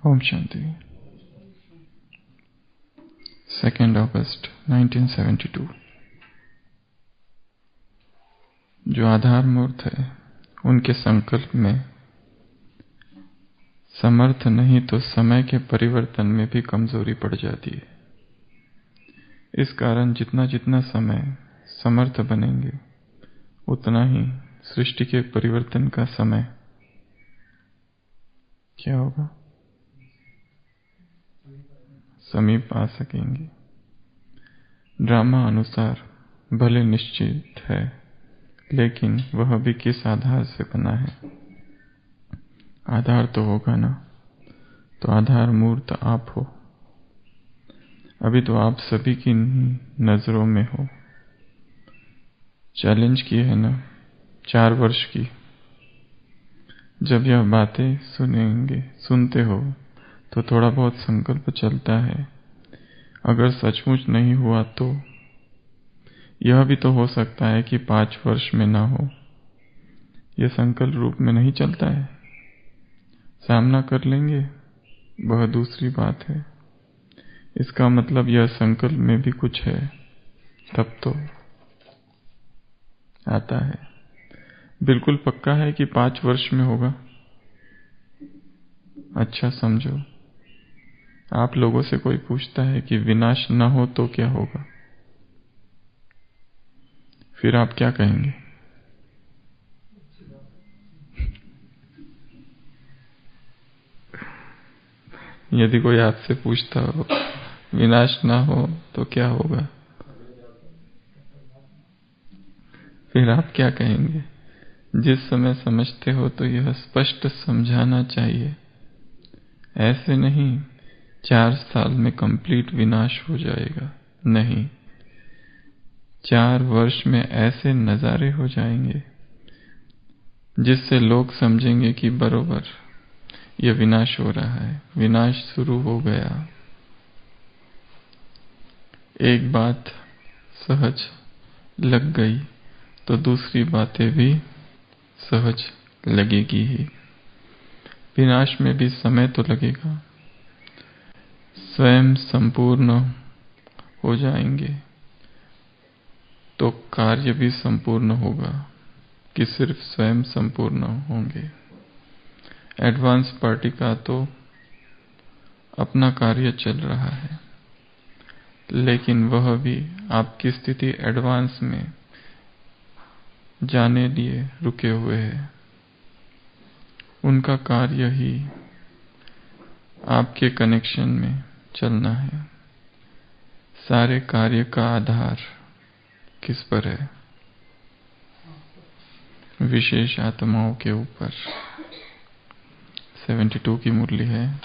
ओम शांति। 2 अगस्त 1972। जो आधार मूर्त है उनके संकल्प में समर्थ नहीं तो समय के परिवर्तन में भी कमजोरी पड़ जाती है। इस कारण जितना जितना समय समर्थ बनेंगे उतना ही सृष्टि के परिवर्तन का समय क्या होगा, समीप आ सकेंगे। ड्रामा अनुसार भले निश्चित है, लेकिन वह भी किस आधार से बना है। आधार तो होगा ना, तो आधार मूर्त आप हो। अभी तो आप सभी की नजरों में हो। चैलेंज की है ना 4 वर्ष की। जब यह बातें सुनते हो तो थोड़ा बहुत संकल्प चलता है। अगर सचमुच नहीं हुआ तो यह भी तो हो सकता है कि 5 वर्ष में ना हो। यह संकल्प रूप में नहीं चलता है। सामना कर लेंगे, वह दूसरी बात है। इसका मतलब यह संकल्प में भी कुछ है, तब तो आता है। बिल्कुल पक्का है कि 5 वर्ष में होगा। अच्छा समझो, आप लोगों से कोई पूछता है कि विनाश न हो तो क्या होगा, फिर आप क्या कहेंगे? यदि कोई आपसे पूछता हो विनाश ना हो तो क्या होगा, फिर आप क्या कहेंगे? जिस समय समझते हो तो यह स्पष्ट समझाना चाहिए। ऐसे नहीं 4 साल में कंप्लीट विनाश हो जाएगा, नहीं। 4 वर्ष में ऐसे नजारे हो जाएंगे जिससे लोग समझेंगे कि बरोबर यह विनाश हो रहा है, विनाश शुरू हो गया। एक बात सहज लग गई तो दूसरी बातें भी सहज लगेगी ही। विनाश में भी समय तो लगेगा। स्वयं संपूर्ण हो जाएंगे तो कार्य भी संपूर्ण होगा कि सिर्फ स्वयं संपूर्ण होंगे। एडवांस पार्टी का तो अपना कार्य चल रहा है, लेकिन वह भी आपकी स्थिति एडवांस में जाने लिए रुके हुए हैं। उनका कार्य ही आपके कनेक्शन में चलना है। सारे कार्य का आधार किस पर है? विशेष आत्माओं के ऊपर। 72 की मुरली है।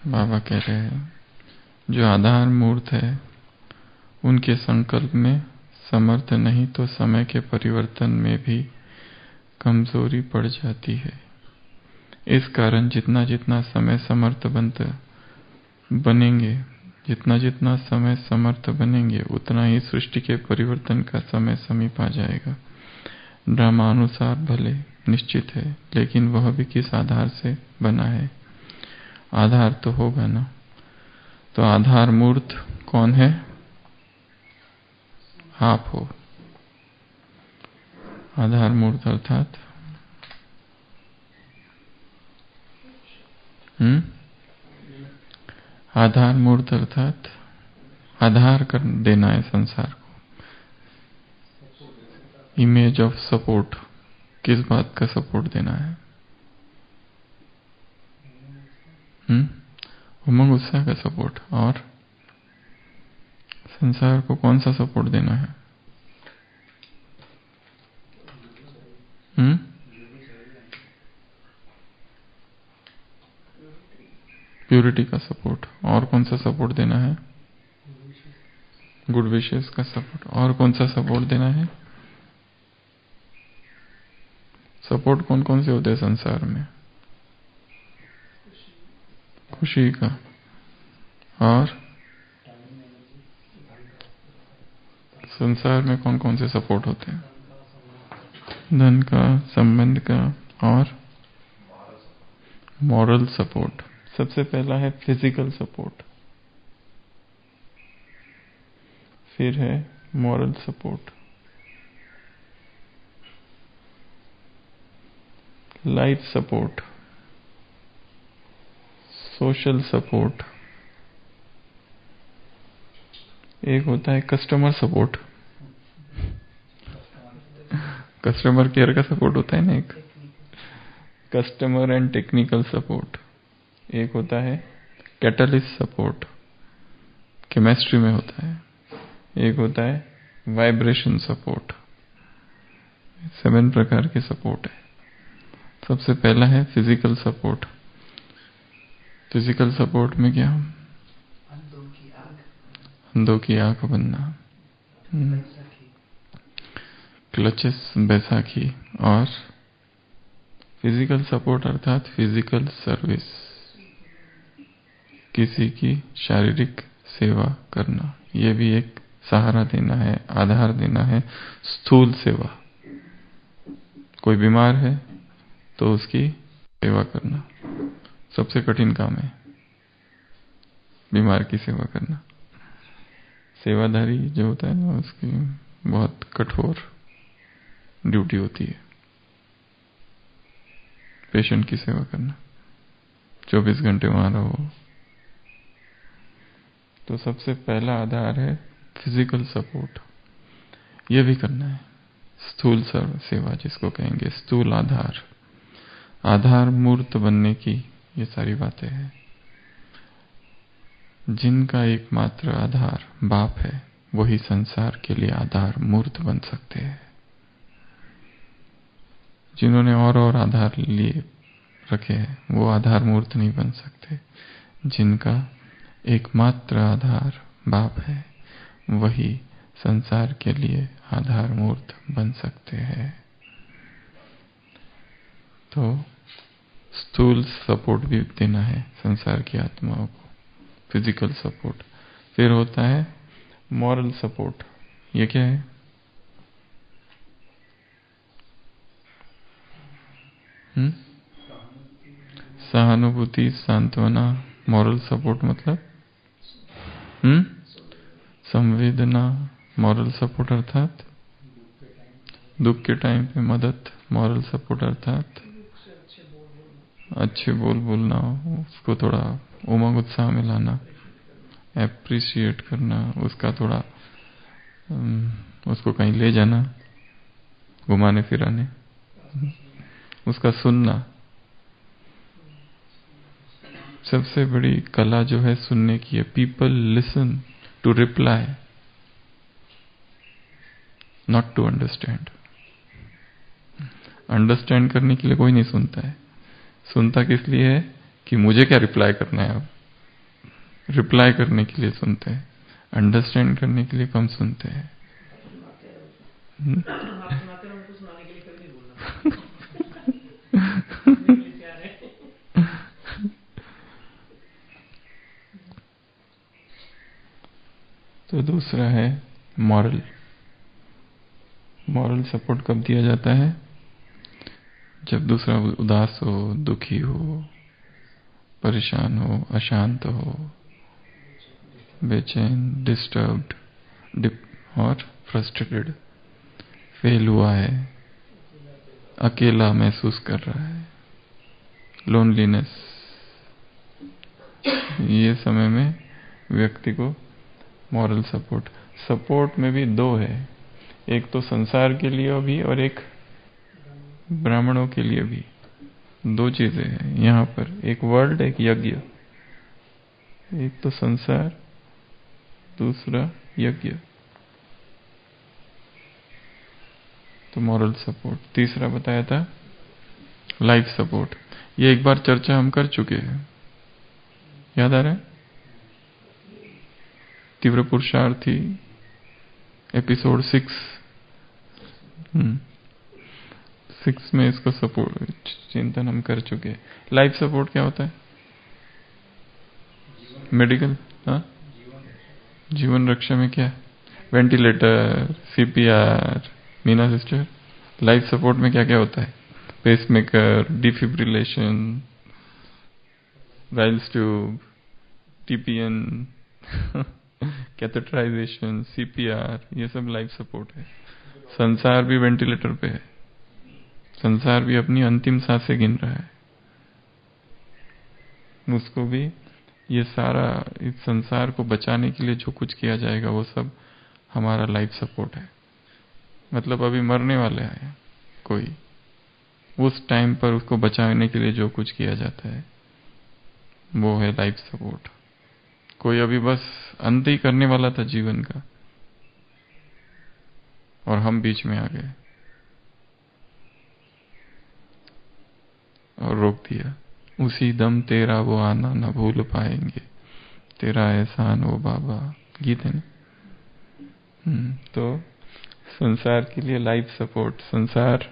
बाबा कह रहे हैं जो आधार मूर्त है उनके संकल्प में समर्थ नहीं तो समय के परिवर्तन में भी कमजोरी पड़ जाती है। इस कारण जितना जितना समय समर्थ बनेंगे उतना ही सृष्टि के परिवर्तन का समय समीप आ जाएगा। ड्रामा अनुसार भले निश्चित है, लेकिन वह भी किस आधार से बना है। आधार तो होगा ना, तो आधार मूर्त कौन है? आप हो। आधार मूर्त अर्थात आधार मूर्त अर्थात आधार कर देना है संसार को। Image of support. किस बात का सपोर्ट देना है? उमंग उत्साह का सपोर्ट। और संसार को कौन सा सपोर्ट देना है? प्यूरिटी का सपोर्ट। और कौन सा सपोर्ट देना है? गुड विशेस का सपोर्ट। और कौन सा सपोर्ट देना है? सपोर्ट कौन कौन से होते हैं संसार में? खुशी का। और संसार में कौन कौन से सपोर्ट होते हैं? धन का, संबंध का और मॉरल सपोर्ट। सबसे पहला है फिजिकल सपोर्ट, फिर है moral support, life support, social support, एक होता है कस्टमर सपोर्ट। कस्टमर केयर का सपोर्ट होता है ना, एक कस्टमर एंड टेक्निकल सपोर्ट। एक होता है कैटलिस्ट सपोर्ट, केमिस्ट्री में होता है। एक होता है वाइब्रेशन सपोर्ट। 7 प्रकार के सपोर्ट है। सबसे पहला है फिजिकल सपोर्ट। फिजिकल सपोर्ट में क्या, अंधों की आंख बनना, क्लचेस बैसाखी, और फिजिकल सपोर्ट अर्थात फिजिकल सर्विस, किसी की शारीरिक सेवा करना, यह भी एक सहारा देना है, आधार देना है। स्थूल सेवा, कोई बीमार है तो उसकी सेवा करना सबसे कठिन काम है, बीमार की सेवा करना। सेवाधारी जो होता है ना, उसकी बहुत कठोर ड्यूटी होती है, पेशेंट की सेवा करना, 24 घंटे वहां रहो। तो सबसे पहला आधार है फिजिकल सपोर्ट, यह भी करना है। स्थूल सेवा जिसको कहेंगे, स्थूल आधार, आधार मूर्त बनने की ये सारी बातें हैं। जिनका एकमात्र आधार बाप है, वही संसार के लिए आधार मूर्त बन सकते हैं। जिन्होंने और आधार लिए रखे हैं, वो आधार मूर्त नहीं बन सकते। जिनका एकमात्र आधार बाप है, वही संसार के लिए आधार मूर्त बन सकते हैं। तो स्थूल सपोर्ट भी देना है संसार की आत्माओं को, फिजिकल सपोर्ट। फिर होता है मॉरल सपोर्ट। ये क्या है? सहानुभूति, सांत्वना। मॉरल सपोर्ट मतलब संवेदना। मॉरल सपोर्ट अर्थात दुख के टाइम पे मदद। मॉरल सपोर्ट अर्थात अच्छे बोल बोलना, उसको थोड़ा उमंग उत्साह में लाना, एप्रिशिएट करना, उसका थोड़ा उसको कहीं ले जाना, घुमाने फिराने, उसका सुनना। सबसे बड़ी कला जो है सुनने की है। People listen to reply, not to understand. Understand करने के लिए कोई नहीं सुनता है। सुनता किस लिए है कि मुझे क्या रिप्लाई करना है। अब रिप्लाई करने के लिए सुनते हैं, अंडरस्टैंड करने के लिए कम सुनते हैं। तो दूसरा है मॉरल। मॉरल सपोर्ट कब दिया जाता है? जब दूसरा उदास हो, दुखी हो, परेशान हो, अशांत हो, बेचैन, डिस्टर्ब्ड और फ्रस्ट्रेटेड, फेल हुआ है, अकेला महसूस कर रहा है, लोनलीनेस। ये समय में व्यक्ति को मॉरल सपोर्ट में भी 2 है। एक तो संसार के लिए भी और एक ब्राह्मणों के लिए भी। 2 चीजें हैं यहाँ पर, एक वर्ल्ड, एक यज्ञ। एक तो संसार, दूसरा यज्ञ। तो मॉरल सपोर्ट। तीसरा बताया था लाइफ सपोर्ट। ये एक बार चर्चा हम कर चुके हैं, याद आ रहा है? तीव्र पुरुषार्थी एपिसोड 6 में इसको सपोर्ट चिंतन हम कर चुके हैं। लाइफ सपोर्ट क्या होता है? मेडिकल, जीवन रक्षा में क्या? Ventilator, CPR. Meena sister, life support में क्या क्या होता है? Pacemaker, defibrillation, Ryle's tube, TPN, catheterisation, CPR, ये सब लाइफ सपोर्ट है। संसार भी वेंटिलेटर पे है, संसार भी अपनी अंतिम सांसें गिन रहा है, उसको भी ये सारा इस संसार को बचाने के लिए जो कुछ किया जाएगा वो सब हमारा लाइफ सपोर्ट है। मतलब अभी मरने वाले हैं कोई, उस टाइम पर उसको बचाने के लिए जो कुछ किया जाता है वो है लाइफ सपोर्ट। कोई अभी बस अंत ही करने वाला था जीवन का और हम बीच में आ गए और रोक दिया। उसी दम तेरा वो आना न भूल पाएंगे, तेरा एहसान ओ बाबा, गीत है ना। तो संसार के लिए लाइफ सपोर्ट, संसार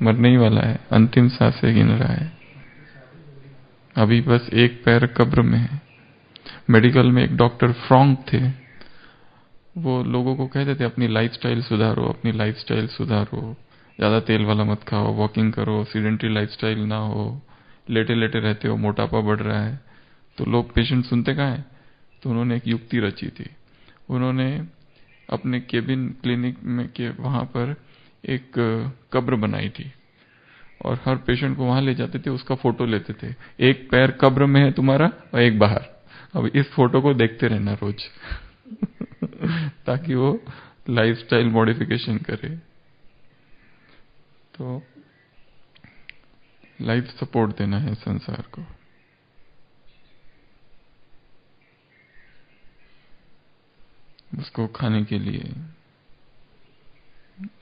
मरने ही वाला है, अंतिम सांसें गिन रहा है, अभी बस एक पैर कब्र में है। मेडिकल में एक डॉक्टर फ्रॉन्क थे, वो लोगों को कहते थे अपनी लाइफस्टाइल सुधारो, अपनी लाइफस्टाइल सुधारो, ज्यादा तेल वाला मत खाओ, वॉकिंग करो, सीडेंटरी लाइफस्टाइल ना हो, लेटे लेटे रहते हो, मोटापा बढ़ रहा है। तो लोग पेशेंट सुनते कहाँ है, तो उन्होंने एक युक्ति रची थी। उन्होंने अपने केबिन क्लिनिक में के वहां पर एक कब्र बनाई थी और हर पेशेंट को वहां ले जाते थे, उसका फोटो लेते थे, एक पैर कब्र में है तुम्हारा और एक बाहर, अब इस फोटो को देखते रहना रोज ताकि वो लाइफस्टाइल मॉडिफिकेशन करे। तो लाइफ सपोर्ट देना है संसार को। उसको खाने के लिए,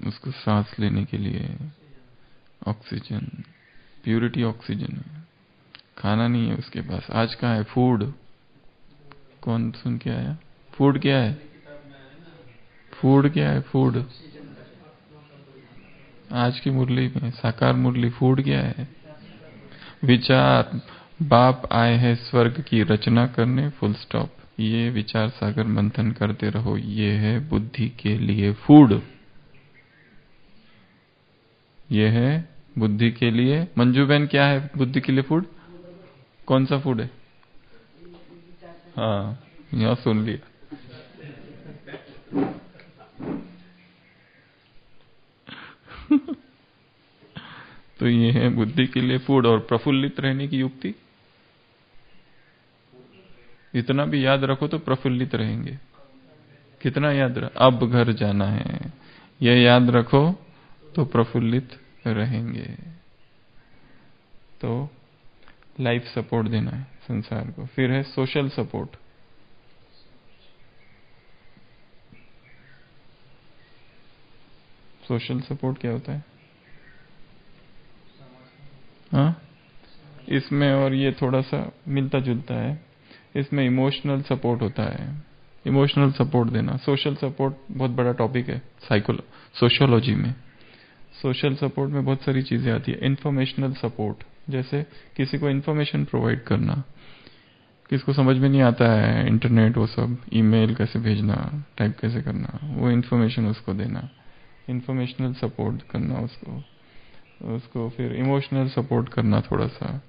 उसको सांस लेने के लिए ऑक्सीजन, प्यूरिटी ऑक्सीजन है, खाना नहीं है उसके पास। आज कहाँ है फूड, कौन सुन के आया? फूड क्या है? फूड क्या है? फूड आज की मुरली में, साकार मुरली, फूड क्या है? विचार। बाप आए हैं स्वर्ग की रचना करने, फुल स्टॉप। ये विचार सागर मंथन करते रहो, ये है बुद्धि के लिए फूड, ये है बुद्धि के लिए। मंजू बहन क्या है बुद्धि के लिए फूड? कौन सा फूड है? हाँ, यहां सुन लिया। तो ये है बुद्धि के लिए फूड। और प्रफुल्लित रहने की युक्ति, इतना भी याद रखो तो प्रफुल्लित रहेंगे। कितना याद अब घर जाना है, यह याद रखो तो प्रफुल्लित रहेंगे। तो लाइफ सपोर्ट देना है संसार को। फिर है सोशल सपोर्ट। सोशल सपोर्ट क्या होता है? हाँ, इसमें और ये थोड़ा सा मिलता जुलता है। इसमें इमोशनल सपोर्ट होता है, इमोशनल सपोर्ट देना। सोशल सपोर्ट बहुत बड़ा टॉपिक है सोशियोलॉजी में। सोशल सपोर्ट में बहुत सारी चीजें आती है। इंफॉर्मेशनल सपोर्ट, जैसे किसी को इंफॉर्मेशन प्रोवाइड करना, किसको समझ में नहीं आता है इंटरनेट, वो सब ईमेल कैसे भेजना, टाइप कैसे करना, वो इंफॉर्मेशन उसको देना, इंफॉर्मेशनल सपोर्ट करना उसको। फिर इमोशनल सपोर्ट करना थोड़ा सा,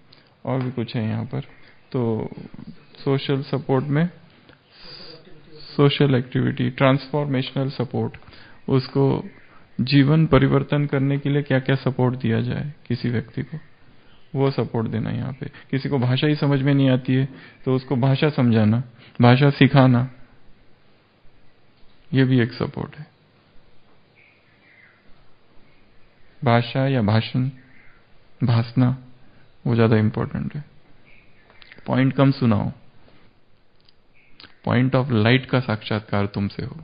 और भी कुछ है यहाँ पर। तो सोशल सपोर्ट में सोशल एक्टिविटी, ट्रांसफॉर्मेशनल सपोर्ट, उसको जीवन परिवर्तन करने के लिए क्या क्या सपोर्ट दिया जाए किसी व्यक्ति को, वो सपोर्ट देना। यहाँ पे किसी को भाषा ही समझ में नहीं आती है तो उसको भाषा समझाना, भाषा सिखाना, ये भी एक सपोर्ट है। भाषा या भाषण, भाषना, वो ज्यादा इंपॉर्टेंट है। पॉइंट कम सुनाओ, पॉइंट ऑफ लाइट का साक्षात्कार तुमसे हो।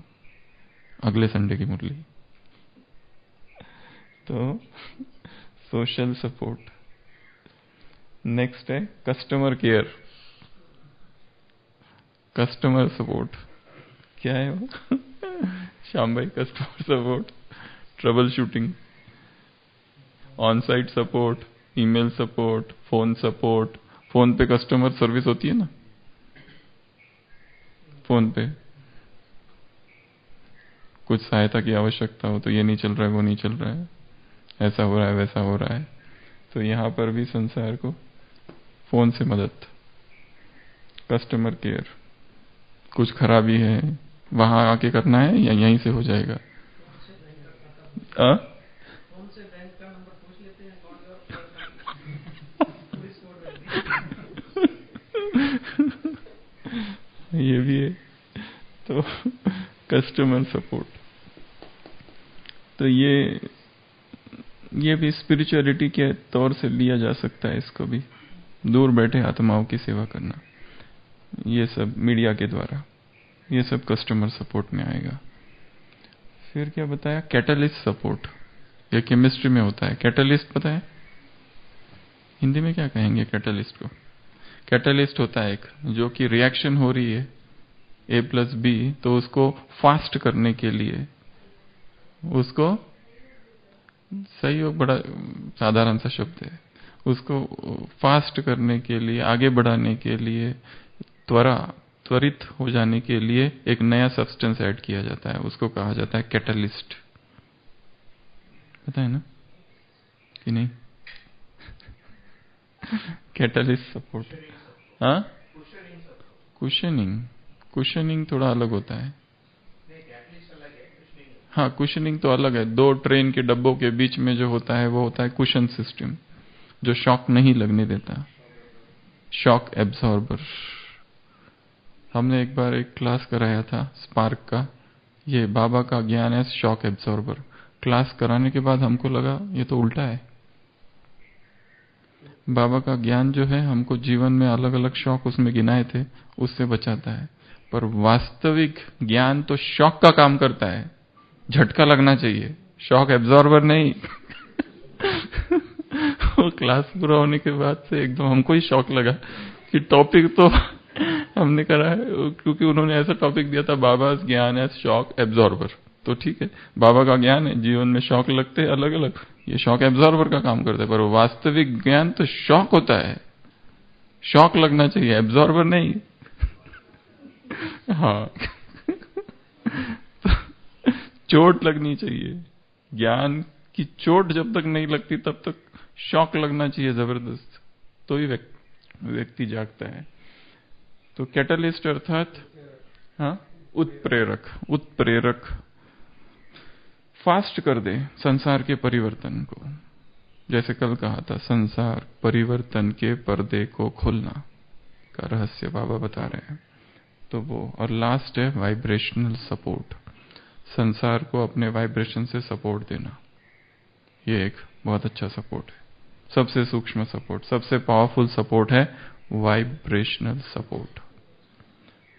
अगले संडे की मुरली। तो सोशल सपोर्ट। नेक्स्ट है कस्टमर केयर, कस्टमर सपोर्ट। क्या है वो? श्याम भाई, customer support, trouble shooting, on site support, email support, phone support. Phone पे कस्टमर सर्विस होती है ना, फोन पे कुछ सहायता की आवश्यकता हो तो ये नहीं चल रहा है, वो नहीं चल रहा है, ऐसा हो रहा है, वैसा हो रहा है, तो यहां पर भी संसार को फोन से मदद। कस्टमर केयर, कुछ खराबी है वहां आके करना है या यहीं से हो जाएगा? ये भी है। तो कस्टमर सपोर्ट, तो ये भी स्पिरिचुअलिटी के तौर से लिया जा सकता है। इसको भी दूर बैठे आत्माओं की सेवा करना, ये सब मीडिया के द्वारा, ये सब कस्टमर सपोर्ट में आएगा। फिर क्या बताया? कैटलिस्ट सपोर्ट, ये केमिस्ट्री में होता है। कैटलिस्ट पता है हिंदी में क्या कहेंगे कैटलिस्ट को? कैटलिस्ट होता है एक जो कि रिएक्शन हो रही है A+B, तो उसको फास्ट करने के लिए, उसको सहयोग, बड़ा साधारण सा शब्द है, उसको फास्ट करने के लिए, आगे बढ़ाने के लिए, त्वरित हो जाने के लिए एक नया सब्सटेंस ऐड किया जाता है, उसको कहा जाता है कैटलिस्ट। पता है ना कि नहीं? Catalyst support. हाँ, कुशनिंग थोड़ा अलग होता है। हाँ, कुशनिंग तो अलग है। दो ट्रेन के डब्बों के बीच में जो होता है वो होता है कुशन सिस्टम, जो शॉक नहीं लगने देता, शॉक एब्सॉर्बर। हमने एक बार एक क्लास कराया था स्पार्क का, ये बाबा का ज्ञान है शॉक एब्सॉर्बर। क्लास कराने के बाद हमको लगा ये तो उल्टा है। बाबा का ज्ञान जो है हमको जीवन में अलग अलग शॉक उसमें गिनाए थे, उससे बचाता है, पर वास्तविक ज्ञान तो शॉक का काम करता है, झटका लगना चाहिए, शॉक एब्जॉर्बर नहीं। वो क्लास पूरा होने के बाद से एकदम हमको ही शॉक लगा कि टॉपिक तो हमने करा है, क्योंकि उन्होंने ऐसा टॉपिक दिया था, बाबा ज्ञान है शॉक एब्जॉर्बर। तो ठीक है, बाबा का ज्ञान है, जीवन में शॉक लगते हैं अलग अलग, ये शॉक एब्जॉर्बर का काम करता है, पर वास्तविक ज्ञान तो शॉक होता है, शॉक लगना चाहिए, एब्जॉर्बर नहीं। हाँ। चोट लगनी चाहिए, ज्ञान की चोट जब तक नहीं लगती तब तक शॉक लगना चाहिए जबरदस्त, तो ही व्यक्ति जागता है। तो कैटलिस्ट अर्थात हाँ उत्प्रेरक फास्ट कर दे संसार के परिवर्तन को। जैसे कल कहा था, संसार परिवर्तन के पर्दे को खोलना का रहस्य बाबा बता रहे हैं। तो वो, और लास्ट है वाइब्रेशनल सपोर्ट, संसार को अपने वाइब्रेशन से सपोर्ट देना। ये एक बहुत अच्छा सपोर्ट है, सबसे सूक्ष्म सपोर्ट, सबसे पावरफुल सपोर्ट है वाइब्रेशनल सपोर्ट।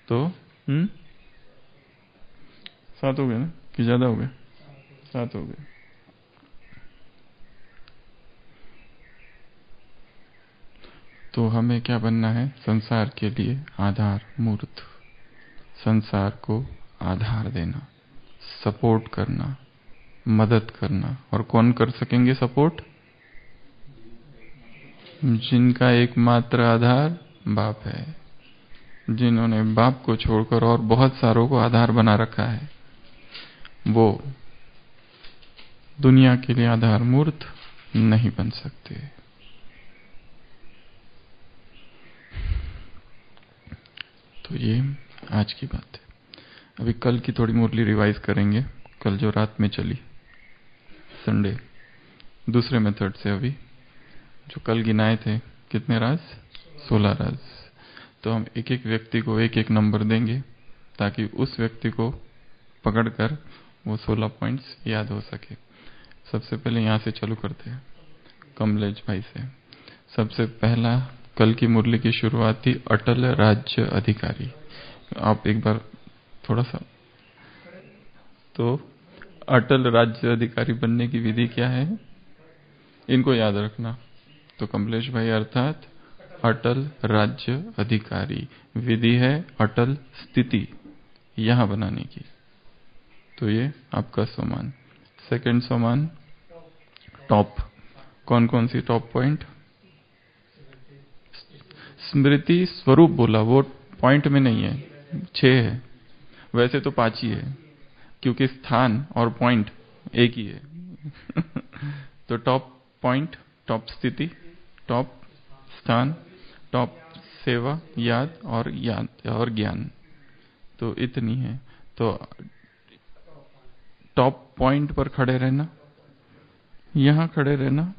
तो 7 हो गए ना कि ज्यादा हो गए? 7 हो गए। तो हमें क्या बनना है? संसार के लिए आधार मूर्त, संसार को आधार देना, सपोर्ट करना, मदद करना। और कौन कर सकेंगे सपोर्ट? जिनका एकमात्र आधार बाप है, जिन्होंने बाप को छोड़कर और बहुत सारों को आधार बना रखा है, वो दुनिया के लिए आधार मूर्त नहीं बन सकते। तो ये आज की बात है। अभी कल की थोड़ी मुरली रिवाइज करेंगे, कल जो रात में चली संडे, दूसरे मेथड से। अभी जो कल गिनाए थे कितने राज? 16 राज। तो हम एक एक व्यक्ति को एक एक नंबर देंगे ताकि उस व्यक्ति को पकड़कर वो 16 पॉइंट्स याद हो सके। सबसे पहले यहां से चालू करते हैं, कमलेश भाई से। सबसे पहला कल की मुरली की शुरुआत थी अटल राज्य अधिकारी। आप एक बार थोड़ा सा, तो अटल राज्य अधिकारी बनने की विधि क्या है इनको याद रखना। तो कमलेश भाई अर्थात अटल राज्य अधिकारी, विधि है अटल स्थिति यहां बनाने की। तो ये आपका सम्मान। सेकंड सम्मान टॉप, कौन कौन सी टॉप पॉइंट? स्मृति स्वरूप बोला, वो पॉइंट में नहीं है, 6 है, वैसे तो 5 ही है क्योंकि स्थान और पॉइंट एक ही है। तो टॉप पॉइंट, टॉप स्थिति, टॉप स्थान, टॉप सेवा, याद और ज्ञान, तो इतनी है। तो टॉप पॉइंट पर खड़े रहना, यहां खड़े रहना,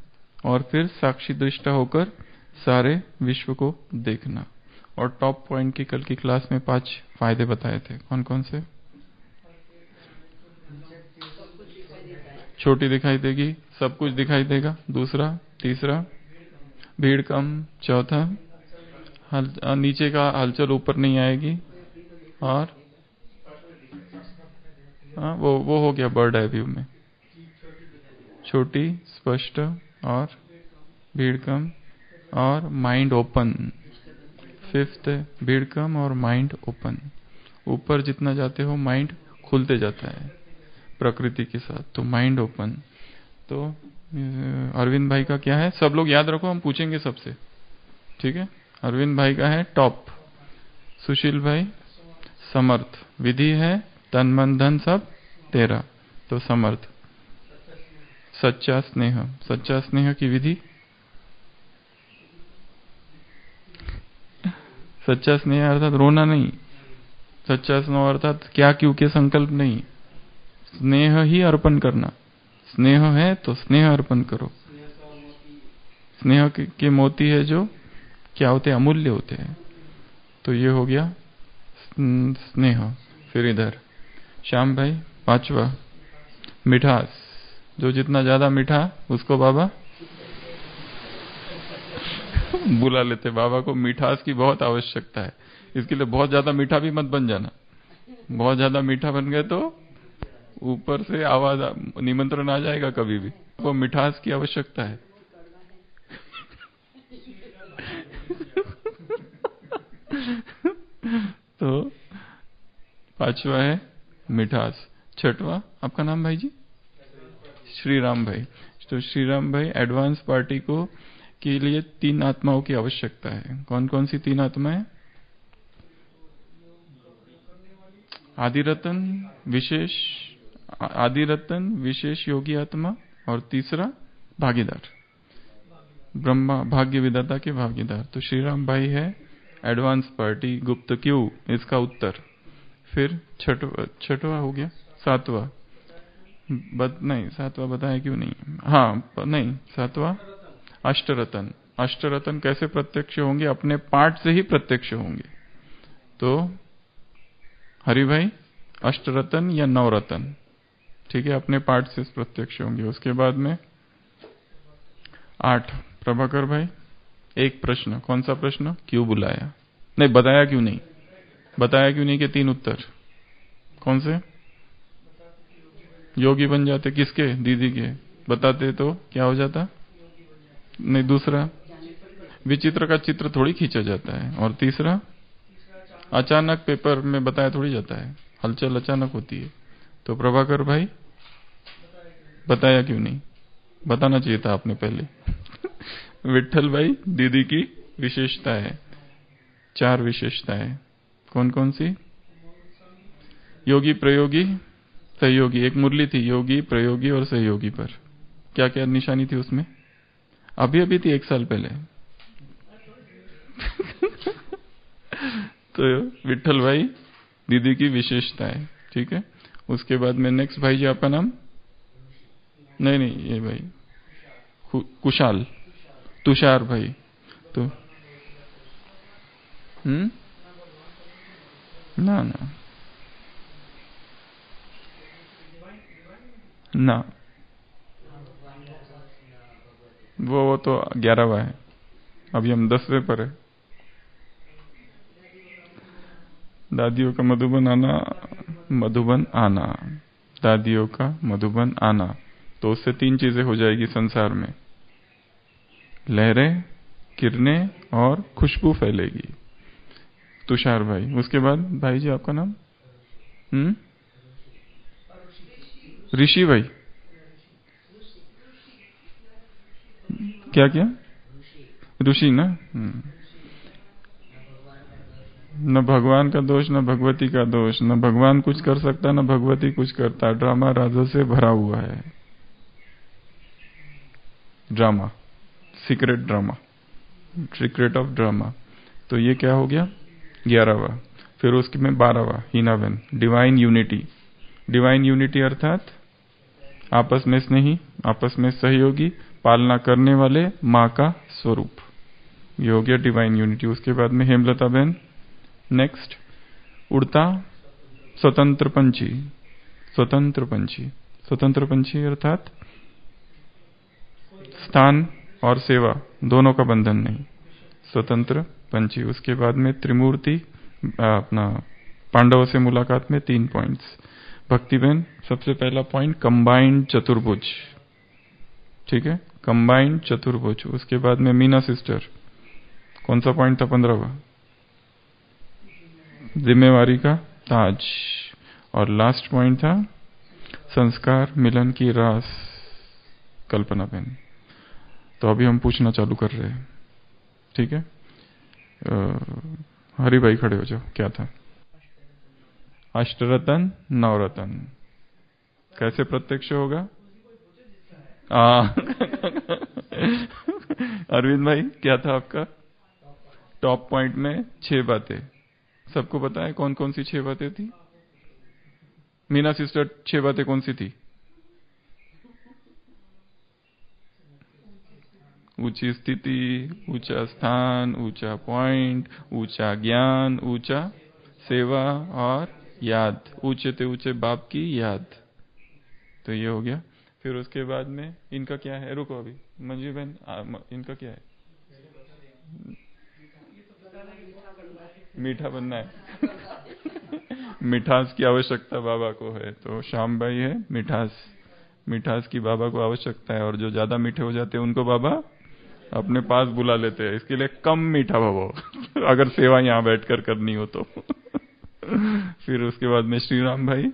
और फिर साक्षी दृष्टा होकर सारे विश्व को देखना। और टॉप पॉइंट की कल की क्लास में 5 फायदे बताए थे, कौन कौन से? छोटी दिखाई देगी, सब कुछ दिखाई देगा, दूसरा, तीसरा भीड़ कम, चौथा नीचे का हलचल ऊपर नहीं आएगी, और वो हो गया बर्ड आई व्यू में, छोटी, स्पष्ट और भीड़ कम और माइंड ओपन। फिफ्थ, भीड़ कम और माइंड ओपन। ऊपर जितना जाते हो माइंड खुलते जाता है प्रकृति के साथ, तो माइंड ओपन। तो अरविंद भाई का क्या है, सब लोग याद रखो, हम पूछेंगे सबसे, ठीक है? अरविंद भाई का है टॉप, सुशील भाई समर्थ, विधि है तन मन धन सब तेरा, तो समर्थ। सच्चा स्नेह, सच्चा स्नेह की विधि, सच्चा स्नेह अर्थात रोना नहीं, सच्चा स्नेह अर्थात क्या क्यों के संकल्प नहीं, स्नेह ही अर्पण करना। स्नेह है तो स्नेह अर्पण करो। स्नेह के मोती है जो क्या होते हैं, अमूल्य होते हैं। तो ये हो गया स्नेह। फिर इधर श्याम भाई 5वां, मिठास, जो जितना ज्यादा मीठा उसको बाबा बुला लेते। बाबा को मिठास की बहुत आवश्यकता है, इसके लिए बहुत ज्यादा मीठा भी मत बन जाना। बहुत ज्यादा मीठा बन गए तो ऊपर से आवाज, निमंत्रण आ जाएगा कभी भी। वो मिठास की आवश्यकता है। तो 5वां है मिठास। 6वां, आपका नाम भाई जी? श्री राम भाई। तो श्री राम भाई एडवांस पार्टी को के लिए 3 आत्माओं की आवश्यकता है। कौन कौन सी 3 आत्माएं? आदिरतन, विशेष योगी आत्मा, और तीसरा भागीदार, ब्रह्मा भाग्य विधाता के भागीदार। तो श्री राम भाई है एडवांस पार्टी। गुप्त क्यों, इसका उत्तर। फिर 6वां हो गया। 7वां नहीं, 7वां बताया क्यों नहीं? हाँ नहीं, 7वां अष्टरतन। अष्टरतन कैसे प्रत्यक्ष होंगे? अपने पाठ से ही प्रत्यक्ष होंगे। तो हरि भाई अष्टरतन या नवरतन, ठीक है, अपने पाठ से प्रत्यक्ष होंगे। उसके बाद में 8 प्रभाकर भाई, एक प्रश्न। कौन सा प्रश्न? क्यों बुलाया? नहीं, बताया क्यों नहीं। बताया क्यों नहीं के 3 उत्तर कौन से? योगी बन जाते किसके? दीदी के। बताते तो क्या हो जाता? नहीं, दूसरा विचित्र का चित्र थोड़ी खींचा जाता है। और तीसरा अचानक पेपर में बताया थोड़ी जाता है, हलचल अचानक होती है। तो प्रभाकर भाई बताया क्यों नहीं? बताना चाहिए था आपने पहले। विठल भाई दीदी की विशेषता है, 4 विशेषताएं। कौन कौन सी? योगी, प्रयोगी, सहयोगी। एक मुरली थी योगी, प्रयोगी और सहयोगी पर। क्या क्या निशानी थी उसमें? अभी अभी थी 1 साल पहले। तो विठल भाई दीदी की विशेषताएं, ठीक है। उसके बाद में नेक्स्ट भाई जी, आपका नाम? नहीं, ये भाई कुशाल, तुषार भाई। तो ना वो तो 11वां है। अभी हम 10वें पर है। दादियों का मधुबन आना, दादियों का मधुबन आना। तो उससे 3 चीजें हो जाएगी संसार में, लहरें, किरणें और खुशबू फैलेगी। तुषार भाई। उसके बाद भाई जी, आपका नाम? ऋषि भाई। क्या क्या? ऋषि ना। न भगवान का दोष, न भगवती का दोष। न भगवान कुछ कर सकता, न भगवती कुछ करता। ड्रामा राजों से भरा हुआ है। Drama, secret drama, secret of drama. तो ये क्या हो गया 11वां। फिर उसके में 12वां हीना बहन डिवाइन यूनिटी। डिवाइन यूनिटी अर्थात आपस में स्नेही, आपस में सहयोगी, पालना करने वाले माँ का स्वरूप। ये हो गया डिवाइन यूनिटी। उसके बाद में हेमलता बहन नेक्स्ट उड़ता स्वतंत्र पंछी। स्वतंत्र पंछी, स्वतंत्र पंछी अर्थात स्थान और सेवा दोनों का बंधन नहीं, स्वतंत्र पंछी। उसके बाद में त्रिमूर्ति अपना पांडवों से मुलाकात में 3 पॉइंट्स। भक्ति बहन सबसे पहला पॉइंट कंबाइंड चतुर्भुज, ठीक है, कंबाइंड चतुर्भुज। उसके बाद में मीना सिस्टर कौन सा पॉइंट था 15वां, जिम्मेवारी का ताज। और लास्ट पॉइंट था संस्कार मिलन की रास, कल्पना बहन। तो अभी हम पूछना चालू कर रहे हैं, ठीक है। हरि भाई खड़े हो जाओ, क्या था? अष्टरतन नवरतन कैसे प्रत्यक्ष होगा? अरविंद भाई क्या था आपका टॉप पॉइंट में? 6 बातें। सबको पता है कौन कौन सी 6 बातें थी? मीना सिस्टर 6 बातें कौन सी थी? ऊंची स्थिति, ऊंचा स्थान, ऊंचा पॉइंट, ऊंचा ज्ञान, ऊंचा सेवा और याद, ऊंचे ते ऊंचे बाप की याद। तो ये हो गया। फिर उसके बाद में इनका क्या है? रुको अभी मंजू बहन, इनका क्या है? मीठा बनना है। मिठास की आवश्यकता बाबा को है, तो श्याम भाई है मिठास। मिठास की बाबा को आवश्यकता है, और जो ज्यादा मीठे हो जाते हैं उनको बाबा अपने पास बुला लेते हैं। इसके लिए कम मीठा भवो अगर सेवा यहां बैठकर करनी हो तो। फिर उसके बाद में श्री राम भाई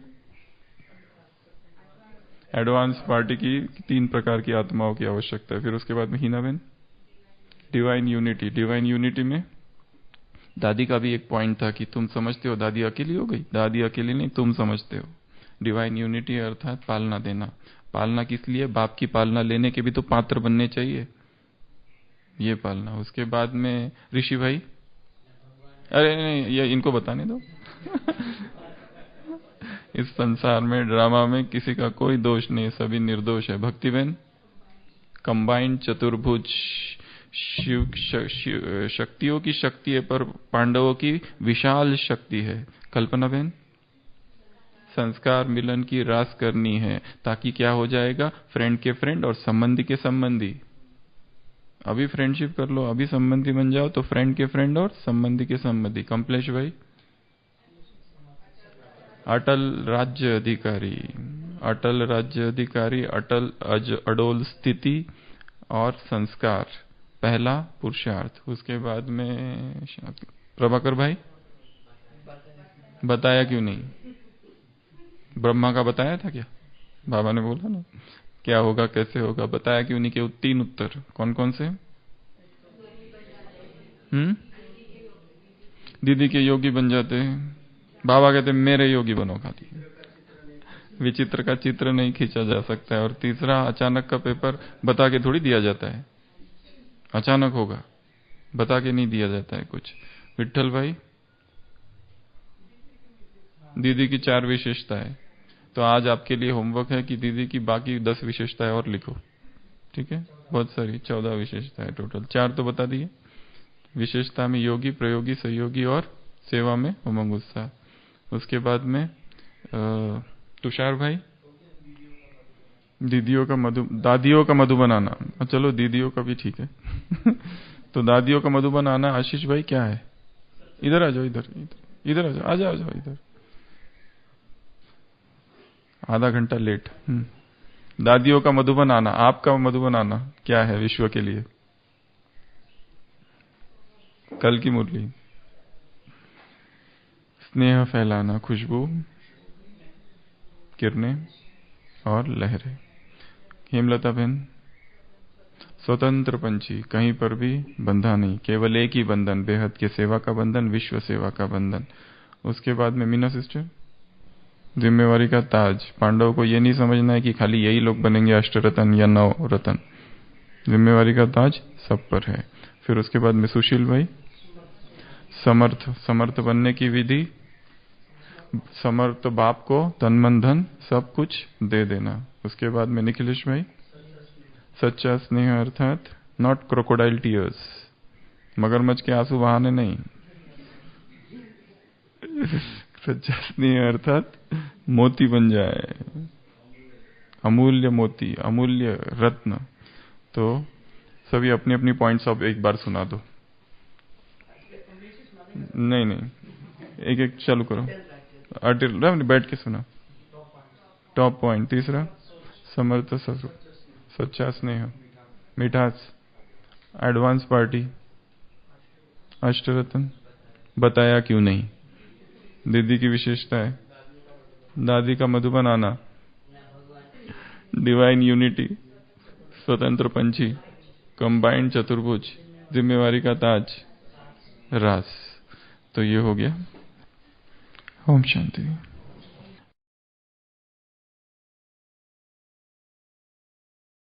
एडवांस पार्टी की 3 प्रकार की आत्माओं की आवश्यकता है। फिर उसके बाद में हीना बहन डिवाइन यूनिटी। डिवाइन यूनिटी में दादी का भी एक पॉइंट था कि तुम समझते हो दादी अकेली हो गई। दादी अकेली नहीं, तुम समझते हो। डिवाइन यूनिटी अर्थात पालना देना। पालना किस लिए? बाप की पालना लेने के भी तो पात्र बनने चाहिए, ये पालना। उसके बाद में ऋषि भाई, अरे नहीं ये इनको बताने दो। इस संसार में ड्रामा में किसी का कोई दोष नहीं, सभी निर्दोष है। भक्ति बहन कंबाइंड चतुर्भुज, शक्तियों की शक्ति है पर पांडवों की विशाल शक्ति है। कल्पना बहन संस्कार मिलन की रास करनी है, ताकि क्या हो जाएगा? फ्रेंड के फ्रेंड और संबंधी के संबंधी। अभी फ्रेंडशिप कर लो, अभी संबंधी बन जाओ, तो फ्रेंड के फ्रेंड और संबंधी के संबंधी। कमलेश भाई अटल राज्य अधिकारी। अटल राज्य अधिकारी, अटल अडोल स्थिति और संस्कार पहला पुरुषार्थ। उसके बाद में प्रभाकर भाई बताया क्यों नहीं? ब्रह्मा का बताया था क्या? बाबा ने बोला ना क्या होगा कैसे होगा, बताया क्यों नहीं? के 3 उत्तर कौन कौन से? दीदी के योगी बन जाते हैं, बाबा कहते मेरे योगी बनो खाली। विचित्र का चित्र नहीं खींचा जा सकता है। और तीसरा अचानक का पेपर बता के थोड़ी दिया जाता है, अचानक होगा बता के नहीं दिया जाता है कुछ। विठल भाई दीदी की 4 विशेषताएं, तो आज आपके लिए होमवर्क है कि दीदी की बाकी 10 विशेषताएं और लिखो, ठीक है। बहुत सारी 14 विशेषताएं टोटल, 4 तो बता दिए। विशेषता में योगी, प्रयोगी, सहयोगी और सेवा में उमंग उत्साह। उसके बाद में तुषार भाई दीदियों का मधु, दादियों का मधु बनाना। चलो दीदियों का भी ठीक है। तो दादियों का मधु बनाना। आशीष भाई क्या है? इधर आ जाओ, इधर इधर आ जाओ, इधर। आधा घंटा लेट। दादियों का मधुबन आना, आपका मधुबन आना क्या है विश्व के लिए? कल की मुरली स्नेह फैलाना, खुशबू, किरणें और लहरें। हेमलता बहन स्वतंत्र पंछी, कहीं पर भी बंधा नहीं, केवल एक ही बंधन, बेहद के सेवा का बंधन, विश्व सेवा का बंधन। उसके बाद में मीना सिस्टर जिम्मेवारी का ताज। पांडव को यह नहीं समझना है कि खाली यही लोग बनेंगे अष्टरतन या 9 रतन, जिम्मेवारी का ताज सब पर है। फिर उसके बाद में सुशील भाई समर्थ, समर्थ बनने की विधि, समर्थ बाप को तन मन धन सब कुछ दे देना। उसके बाद में निखिलेश भाई, सच्चा स्नेह अर्थात नॉट क्रोकोडाइल टीयर्स, मगरमच्छ के आंसू बहाने नहीं। सच्चा स्नेह अर्थात मोती बन जाए, अमूल्य मोती, अमूल्य रत्न। तो सभी अपनी अपनी पॉइंट्स अब एक बार सुना दो। नहीं नहीं, एक एक चालू करो, अटल बैठ के सुना। टॉप पॉइंट तीसरा, समर्थ स्वरूप, सच्चा स्नेह, मिठास, एडवांस पार्टी, अष्टरत्न, बताया क्यों नहीं, दीदी की विशेषता है, दादी का मधुबन आना, डिवाइन यूनिटी, स्वतंत्र पंछी, कंबाइंड चतुर्भुज, जिम्मेवारी का ताज, रास। तो ये हो गया। ओम शांति।